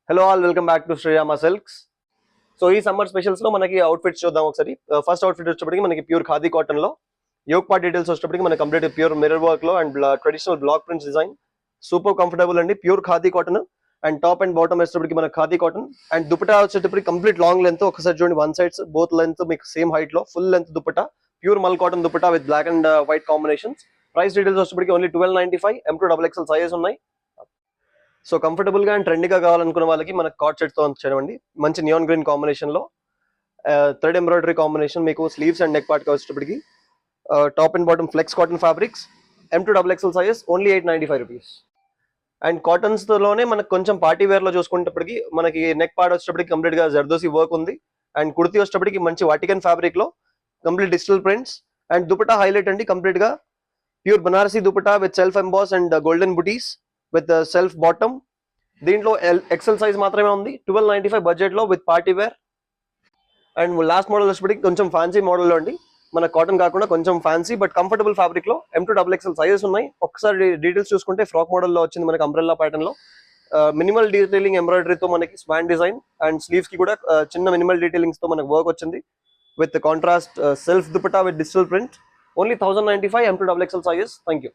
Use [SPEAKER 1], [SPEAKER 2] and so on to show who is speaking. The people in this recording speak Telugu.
[SPEAKER 1] Hello all, welcome back to Srirama silks. So ఈ సమ్మర్ స్పెషల్స్ లో మనకి అవుట్ఫిట్స్ చూద్దాం ఒకసారి. ఫస్ట్ అవుట్ఫిట్ వచ్చేప్పటికి మనకి ప్యూర్ ఖాదీ కాటన్ లో యోగ్ పార్ట్ డీటెయిల్స్ వచ్చేప్పటికి మనకి కంప్లీట్ ప్యూర్ మిర్రర్ వర్క్ లో and traditional block prints design. Super comfortable అండి, pure khadi cotton. And top and bottom వచ్చేప్పటికి మనకి ఖాదీ కాటన్. అండ్ దుపట్టా వచ్చేటప్పటికి కంప్లీట్ లాంగ్ లెంత్, ఒకసారి చూడండి వన్ సైడ్స్ బోత్ లెంత్ మీకు సేమ్ హైట్ లో full length dupatta. Pure mul cotton dupatta with black and white combinations. Price details వచ్చేప్పటికి ఓన్లీ 1295. M2XXL సైజెస్ ఉన్నాయి. సో కంఫర్టబుల్ గా అండ్ ట్రెండీగా కావాలనుకున్న వాళ్ళకి మనకి కార్డ్ సెట్ తో వచ్చేయండి. మంచి నియాన్ గ్రీన్ కాంబినేషన్ లో థ్రెడ్ ఎంబ్రాయిడరీ కాంబినేషన్, మీకు స్లీవ్స్ అండ్ నెక్ పార్ట్ వచ్చేటప్పటికి top and bottom flex cotton fabrics. M2XXL sizes only 895 rupees. And cottons లోనే మనకు కొంచెం పార్టీ వేర్ లో చూసుకునేటప్పటికి మనకి నెక్ పార్ట్ వచ్చేటప్పటికి కంప్లీట్ గా జర్దోసి వర్క్ ఉంది. అండ్ కుర్తీ వచ్చేటప్పటికి మంచి వాటికన్ ఫ్యాబ్రిక్ లో complete digital prints. And dupatta highlight అండి, కంప్లీట్ గా pure Banarasi dupatta with self emboss and golden butis with self bottom. దీంట్లో ఎక్సెల్ సైజ్ మాత్రమే ఉంది, 1295 బడ్జెట్ లో with party wear. And last model వచ్చేప్పటికి కొంచెం ఫ్యాన్సీ మోడల్లో అండి, మన కాటన్ కాకుండా కొంచెం ఫ్యాన్సీ బట్ కంఫర్టబుల్ ఫ్యాబ్రిక్ లో M2XXL సైజెస్ ఉన్నాయి. ఒకసారి డీటెయిల్స్ చూసుకుంటే ఫ్రాక్ మోడల్లో వచ్చింది మనకి, అంబ్రెల్లా ప్యాటర్న్ లో మినిమల్ డీటెయిలింగ్ ఎంబ్రాయిడరీతో మనకి స్పాన్ డిజైన్. అండ్ స్లీవ్స్ కి కూడా చిన్న మినిమల్ డీటెయిలింగ్స్ తో మనకి వర్క్ వచ్చింది with contrast self dupatta with digital print. Only 1095 M2XXL sizes. Thank you.